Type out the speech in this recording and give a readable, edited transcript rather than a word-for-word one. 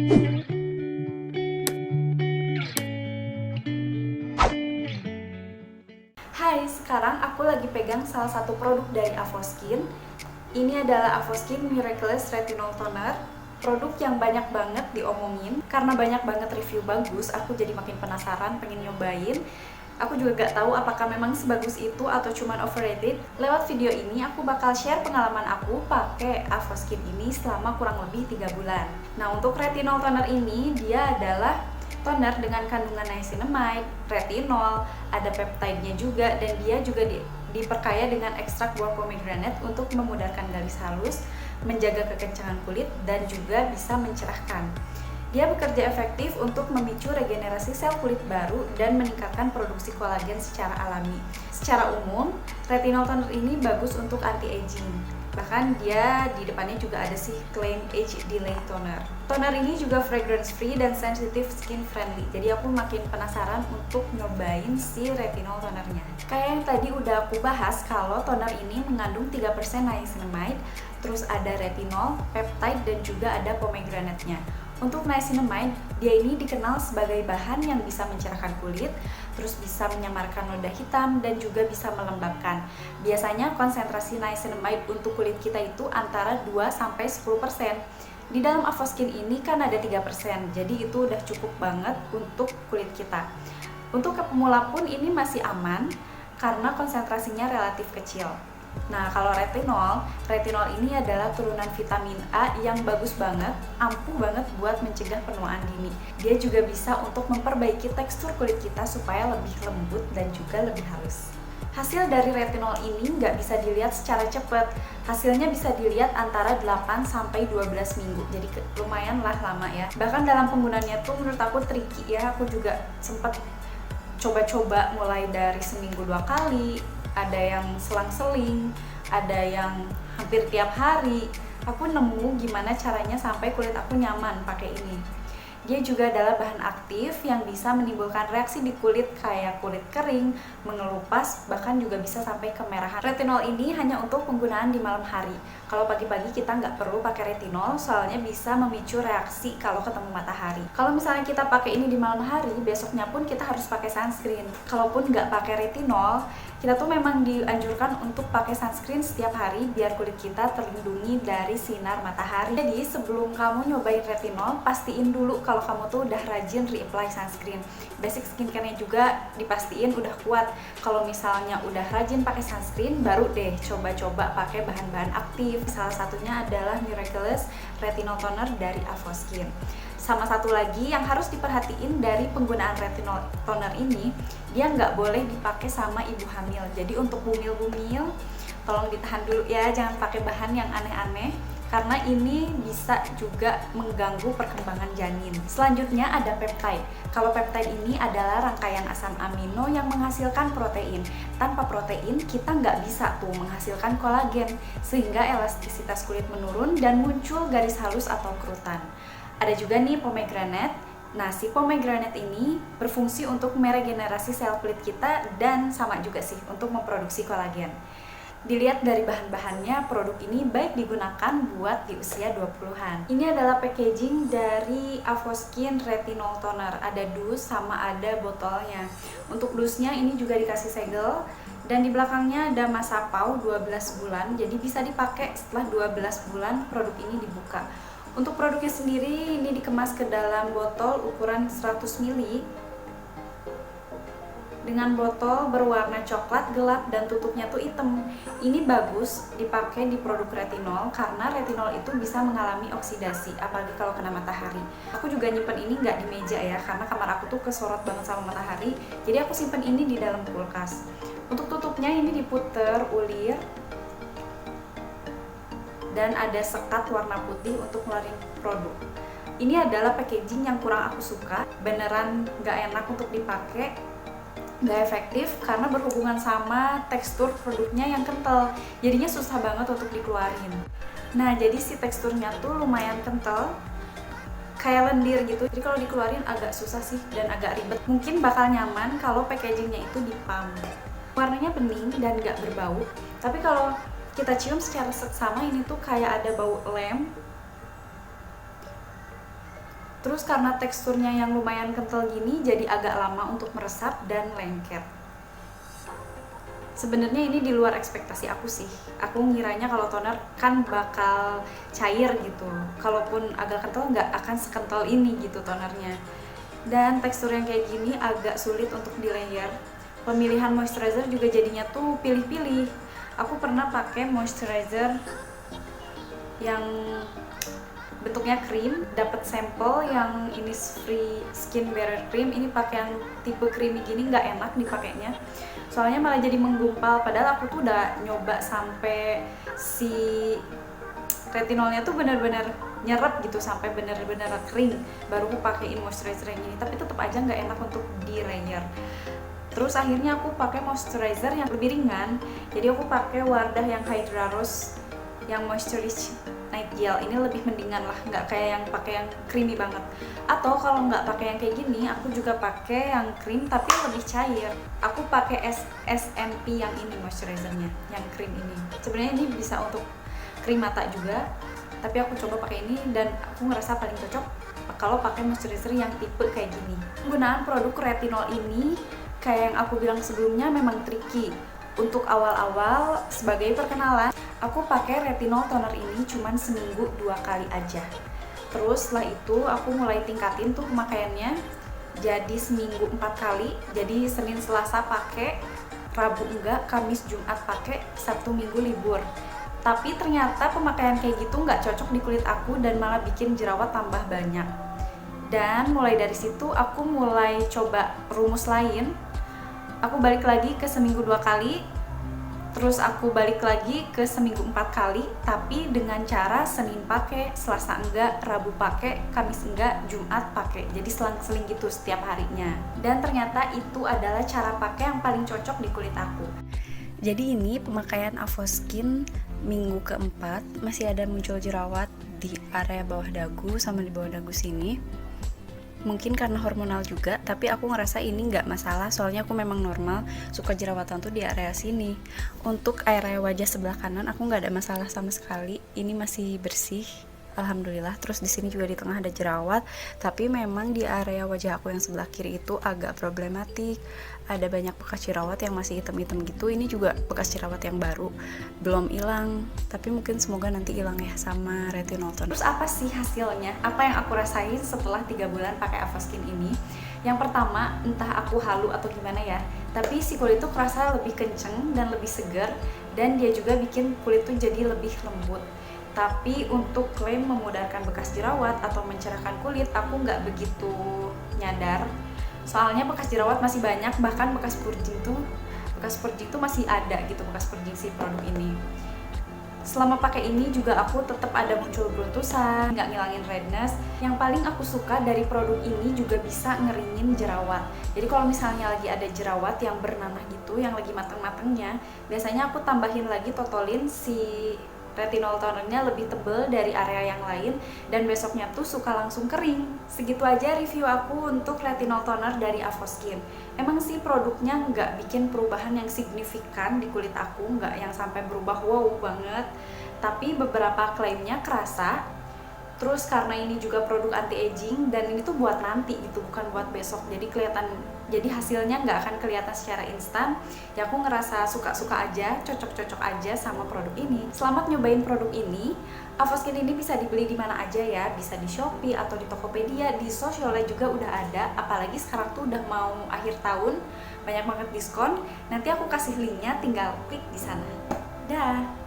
Hai, sekarang aku lagi pegang salah satu produk dari Avoskin. Ini adalah Avoskin Miraculous Retinol Toner. Produk yang banyak banget diomongin. Karena banyak banget review bagus, aku jadi makin penasaran, pengen nyobain. Aku juga gak tahu apakah memang sebagus itu atau cuman overrated. Lewat video ini aku bakal share pengalaman aku pakai Avoskin ini selama kurang lebih 3 bulan. Nah, untuk retinol toner ini dia adalah toner dengan kandungan niacinamide, retinol, ada peptide-nya juga, dan dia juga diperkaya dengan ekstrak buah pomegranate untuk memudahkan garis halus, menjaga kekencangan kulit, dan juga bisa mencerahkan. Dia bekerja efektif untuk memicu regenerasi sel kulit baru dan meningkatkan produksi kolagen secara alami. Secara umum, retinol toner ini bagus untuk anti-aging. Bahkan dia di depannya juga ada sih claim age delay toner. Toner ini juga fragrance free dan sensitive skin friendly. Jadi aku makin penasaran untuk nyobain si retinol tonernya. Kayak yang tadi udah aku bahas, kalau toner ini mengandung 3% niacinamide, terus ada retinol, peptide, dan juga ada pomegranate-nya. Untuk niacinamide, dia ini dikenal sebagai bahan yang bisa mencerahkan kulit, terus bisa menyamarkan noda hitam, dan juga bisa melembabkan. Biasanya konsentrasi niacinamide untuk kulit kita itu antara 2-10%. Di dalam Avoskin ini kan ada 3%, jadi itu udah cukup banget untuk kulit kita. Untuk pemula pun ini masih aman, karena konsentrasinya relatif kecil. Nah, kalau retinol ini adalah turunan vitamin A yang bagus banget, ampuh banget buat mencegah penuaan dini. Dia juga bisa untuk memperbaiki tekstur kulit kita supaya lebih lembut dan juga lebih halus. Hasil dari retinol ini nggak bisa dilihat secara cepat. Hasilnya bisa dilihat antara 8-12 minggu, jadi lumayan lah lama ya. Bahkan dalam penggunaannya tuh menurut aku tricky ya, aku juga sempat coba-coba mulai dari seminggu 2 kali, ada yang selang-seling, ada yang hampir tiap hari. Aku nemu gimana caranya sampai kulit aku nyaman pakai ini. Dia juga adalah bahan aktif yang bisa menimbulkan reaksi di kulit kayak kulit kering, mengelupas, bahkan juga bisa sampai kemerahan. Retinol ini hanya untuk penggunaan di malam hari. Kalau pagi-pagi kita nggak perlu pakai retinol, soalnya bisa memicu reaksi kalau ketemu matahari. Kalau misalnya kita pakai ini di malam hari, besoknya pun kita harus pakai sunscreen. Kalaupun nggak pakai retinol, kita tuh memang dianjurkan untuk pakai sunscreen setiap hari biar kulit kita terlindungi dari sinar matahari. Jadi sebelum kamu nyobain retinol, pastiin dulu kalau kamu tuh udah rajin reapply sunscreen. Basic skincare-nya juga dipastiin udah kuat. Kalau misalnya udah rajin pakai sunscreen, baru deh coba-coba pakai bahan-bahan aktif. Salah satunya adalah Miraculous Retinol Toner dari Avoskin. Sama satu lagi yang harus diperhatiin dari penggunaan retinol toner ini, dia nggak boleh dipakai sama ibu hamil. Jadi untuk bumil-bumil, tolong ditahan dulu ya, jangan pakai bahan yang aneh-aneh, karena ini bisa juga mengganggu perkembangan janin. Selanjutnya ada peptide. Kalau peptide ini adalah rangkaian asam amino yang menghasilkan protein. Tanpa protein, kita nggak bisa tuh menghasilkan kolagen, sehingga elastisitas kulit menurun dan muncul garis halus atau kerutan. Ada juga nih pomegranate. Nah, si pomegranate ini berfungsi untuk meregenerasi sel kulit kita dan sama juga sih untuk memproduksi kolagen. Dilihat dari bahan-bahannya, produk ini baik digunakan buat di usia 20-an. Ini adalah packaging dari Avoskin Retinol Toner. Ada dus sama ada botolnya. Untuk dusnya ini juga dikasih segel. Dan di belakangnya ada masa pau 12 bulan. Jadi bisa dipakai setelah 12 bulan produk ini dibuka. Untuk produknya sendiri ini dikemas ke dalam botol ukuran 100 ml dengan botol berwarna coklat gelap dan tutupnya tuh hitam. Ini bagus dipakai di produk retinol karena retinol itu bisa mengalami oksidasi, apalagi kalau kena matahari. Aku juga nyimpen ini nggak di meja ya, karena kamar aku tuh kesorot banget sama matahari. Jadi aku simpen ini di dalam kulkas. Untuk tutupnya ini diputer ulir dan ada sekat warna putih untuk ngeluarin produk. Ini adalah packaging yang kurang aku suka, beneran gak enak untuk dipakai, gak efektif karena berhubungan sama tekstur produknya yang kental, jadinya susah banget untuk dikeluarin. Nah, jadi si teksturnya tuh lumayan kental, kayak lendir gitu, jadi kalau dikeluarin agak susah sih dan agak ribet. Mungkin bakal nyaman kalau packagingnya itu di pump. Warnanya bening dan gak berbau, tapi kalau kita cium secara seksama ini tuh kayak ada bau lem. Terus karena teksturnya yang lumayan kental gini, jadi agak lama untuk meresap dan lengket. Sebenarnya ini di luar ekspektasi aku sih. Aku ngiranya kalau toner kan bakal cair gitu. Kalaupun agak kental nggak akan sekental ini gitu tonernya. Dan tekstur yang kayak gini agak sulit untuk di layer. Pemilihan moisturizer juga jadinya tuh pilih-pilih. Aku pernah pakai moisturizer yang bentuknya krim, dapat sampel yang Innisfree Skin Barrier Cream. Ini pakai yang tipe creamy gini, nggak enak dipakainya. Soalnya malah jadi menggumpal, padahal aku tuh udah nyoba sampai si retinolnya tuh bener-bener nyerap gitu sampai bener-bener kering, baru aku pakein moisturizer yang ini, tapi tetap aja nggak enak untuk di layer. Terus akhirnya aku pakai moisturizer yang lebih ringan, jadi aku pakai Wardah yang Hydra Rose yang Moisturist Night Gel. Ini lebih mendingan lah, nggak kayak yang pakai yang creamy banget. Atau kalau nggak pakai yang kayak gini, aku juga pakai yang cream tapi lebih cair. Aku pakai SNP yang ini moisturizernya, yang cream ini. Sebenarnya ini bisa untuk krim mata juga, tapi aku coba pakai ini dan aku ngerasa paling cocok kalau pakai moisturizer yang tipe kayak gini. Penggunaan produk retinol ini kayak yang aku bilang sebelumnya memang tricky. Untuk awal-awal sebagai perkenalan, aku pakai retinol toner ini cuman seminggu 2 kali aja. Terus setelah itu aku mulai tingkatin tuh pemakaiannya jadi seminggu 4 kali. Jadi Senin Selasa pakai, Rabu enggak, Kamis Jumat pakai, Sabtu Minggu libur. Tapi ternyata pemakaian kayak gitu nggak cocok di kulit aku dan malah bikin jerawat tambah banyak. Dan mulai dari situ aku mulai coba rumus lain. Aku balik lagi ke seminggu 2 kali, terus aku balik lagi ke seminggu 4 kali, tapi dengan cara Senin pakai, Selasa enggak, Rabu pakai, Kamis enggak, Jumat pakai. Jadi selang-seling gitu setiap harinya. Dan ternyata itu adalah cara pakai yang paling cocok di kulit aku. Jadi ini pemakaian Avoskin minggu keempat, masih ada muncul jerawat di area bawah dagu sama di bawah dagu sini. Mungkin karena hormonal juga, tapi aku ngerasa ini nggak masalah, soalnya aku memang normal suka jerawatan tuh di area sini. Untuk area wajah sebelah kanan aku nggak ada masalah sama sekali, ini masih bersih, alhamdulillah. Terus di sini juga di tengah ada jerawat, tapi memang di area wajah aku yang sebelah kiri itu agak problematik. Ada banyak bekas jerawat yang masih hitam-hitam gitu. Ini juga bekas jerawat yang baru, belum hilang, tapi mungkin semoga nanti hilang ya sama retinol toner. Terus apa sih hasilnya? Apa yang aku rasain setelah 3 bulan pakai Avoskin ini? Yang pertama, entah aku halu atau gimana ya, tapi si kulit tuh kerasa lebih kenceng dan lebih segar, dan dia juga bikin kulit tuh jadi lebih lembut. Tapi untuk klaim memudarkan bekas jerawat atau mencerahkan kulit, aku nggak begitu nyadar. Soalnya bekas jerawat masih banyak, bahkan bekas purging tuh masih ada gitu, bekas purging si produk ini. Selama pakai ini juga aku tetap ada muncul beruntusan, nggak ngilangin redness. Yang paling aku suka dari produk ini juga bisa ngeringin jerawat. Jadi kalau misalnya lagi ada jerawat yang bernanah gitu, yang lagi mateng-matengnya, biasanya aku tambahin lagi Totolin, si retinol tonernya lebih tebal dari area yang lain, dan besoknya tuh suka langsung kering. Segitu aja review aku untuk retinol toner dari Avoskin. Emang sih produknya nggak bikin perubahan yang signifikan di kulit aku, nggak yang sampai berubah wow banget, tapi beberapa klaimnya kerasa. Terus karena ini juga produk anti-aging dan ini tuh buat nanti gitu, bukan buat besok, jadi hasilnya nggak akan kelihatan secara instan. Ya aku ngerasa suka-suka aja, cocok-cocok aja sama produk ini. Selamat nyobain produk ini. Avoskin ini bisa dibeli di mana aja ya, bisa di Shopee atau di Tokopedia, di Socialnya juga udah ada. Apalagi sekarang tuh udah mau akhir tahun, banyak banget diskon. Nanti aku kasih linknya, tinggal klik di sana. Dah.